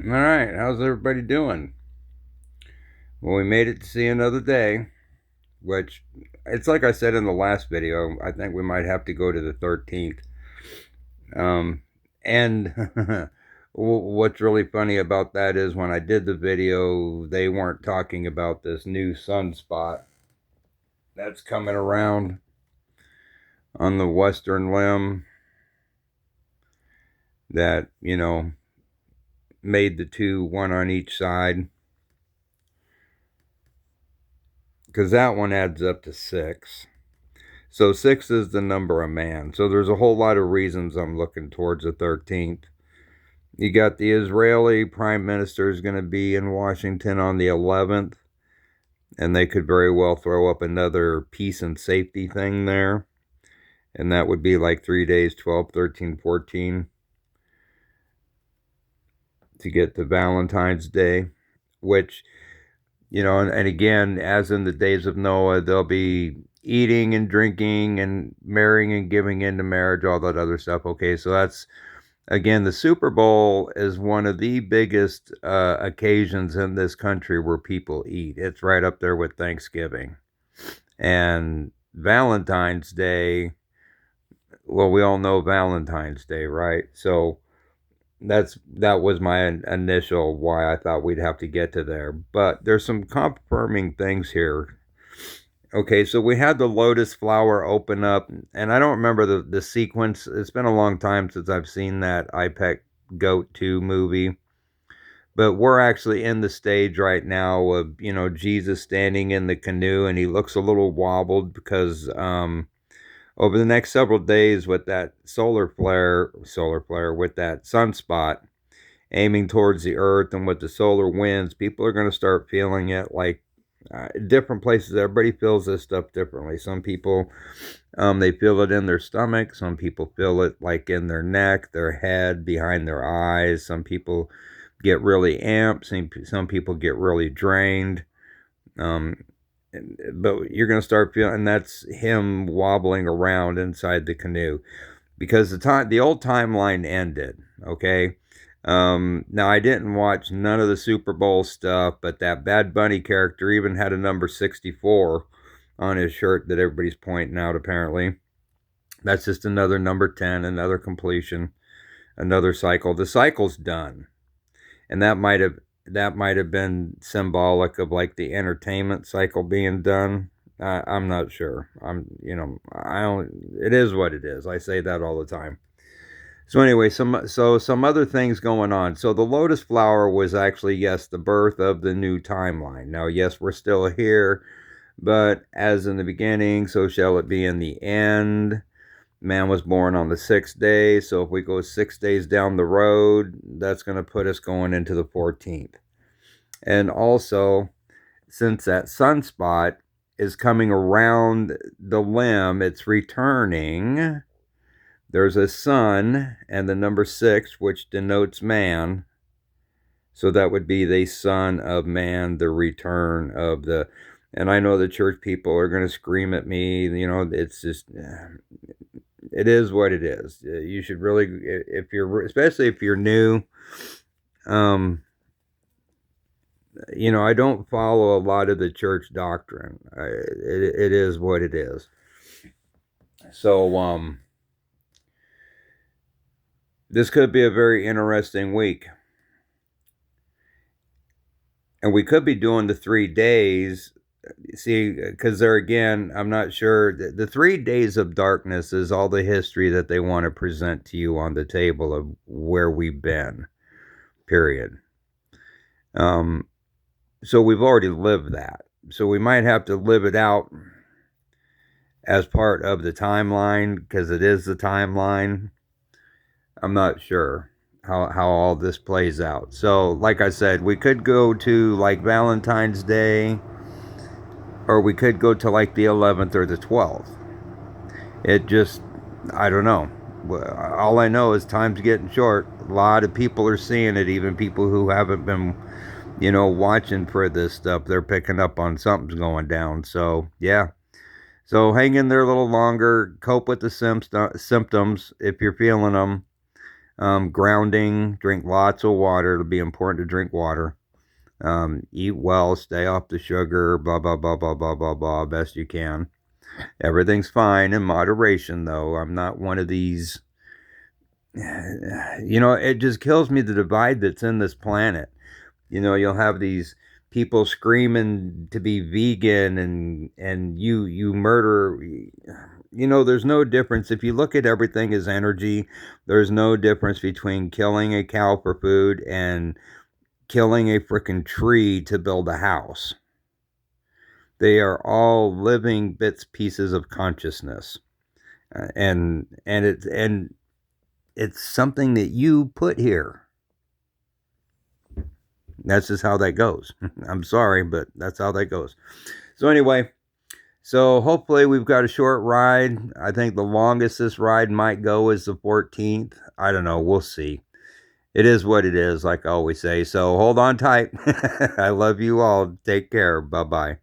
All right, how's everybody doing? Well, we made it to see another day, which it's like I said in the last video. I think we might have to go to the 13th. And what's really funny about that is when I did the video, they weren't talking about this new sunspot that's coming around on the western limb that, made the two, one on each side. Because that one adds up to six. So six is the number of man. So there's a whole lot of reasons I'm looking towards the 13th. You got the Israeli prime minister is going to be in Washington on the 11th, and they could very well throw up another peace and safety thing there. And that would be like 3 days, 12, 13, 14, to get to Valentine's Day, which, and again, as in the days of Noah, they'll be eating and drinking and marrying and giving into marriage, all that other stuff. Okay, so that's, again, the Super Bowl is one of the biggest occasions in this country where people eat. It's right up there with Thanksgiving. And Valentine's Day, well, we all know Valentine's Day, right? So that was my initial why I thought we'd have to get to there. But there's some confirming things here. Okay, so we had the lotus flower open up, and I don't remember the sequence. It's been a long time since I've seen that IPEC Goat 2 movie. But we're actually in the stage right now of, Jesus standing in the canoe, and he looks a little wobbled because over the next several days with that solar flare, with that sunspot aiming towards the earth and with the solar winds, people are going to start feeling it like different places. Everybody feels this stuff differently. Some people, they feel it in their stomach. Some people feel it like in their neck, their head, behind their eyes. Some people get really amped. Some people get really drained. Um, but you're going to start feeling, and that's him wobbling around inside the canoe because the old timeline ended. Okay. Now I didn't watch none of the Super Bowl stuff, but that Bad Bunny character even had a number 64 on his shirt that everybody's pointing out, apparently. That's just another number 10, another completion, another cycle. The cycle's done. And that might have been symbolic of like the entertainment cycle being done. I'm not sure. I don't. It is what it is. I say that all the time. So anyway, some other things going on. So the lotus flower was actually, yes, the birth of the new timeline. Now, yes, we're still here, but as in the beginning, so shall it be in the end. Man was born on the 6th day, so if we go 6 days down the road, that's going to put us going into the 14th. And also, since that sunspot is coming around the limb, it's returning. There's a sun and the number 6, which denotes man. So that would be the Son of Man, the return of the. And I know the church people are going to scream at me. It's just, it is what it is. You should really, especially if you're new, I don't follow a lot of the church doctrine. It is what it is. So, this could be a very interesting week. And we could be doing the 3 days. See, because there again, I'm not sure. The 3 days of darkness is all the history that they want to present to you on the table of where we've been, period. So we've already lived that. So we might have to live it out as part of the timeline because it is the timeline. I'm not sure how all this plays out. So, like I said, we could go to like Valentine's Day, or we could go to like the 11th or the 12th. It just, I don't know. All I know is time's getting short. A lot of people are seeing it, even people who haven't been, watching for this stuff. They're picking up on something's going down. So, yeah. So hang in there a little longer. Cope with the symptoms if you're feeling them. Grounding, drink lots of water. It'll be important to drink water. Eat well, stay off the sugar, blah, blah, blah, blah, blah, blah, blah, best you can. Everything's fine in moderation, though. I'm not one of these, it just kills me, the divide that's in this planet. You'll have these people screaming to be vegan, and you murder. There's no difference. If you look at everything as energy, there's no difference between killing a cow for food and killing a freaking tree to build a house. They are all living pieces of consciousness, and it's something that you put here. That's just how that goes. I'm sorry, but that's how that goes. So anyway, hopefully we've got a short ride. I think the longest this ride might go is the 14th. I don't know. We'll see. It is what it is, like I always say. So hold on tight. I love you all. Take care. Bye-bye.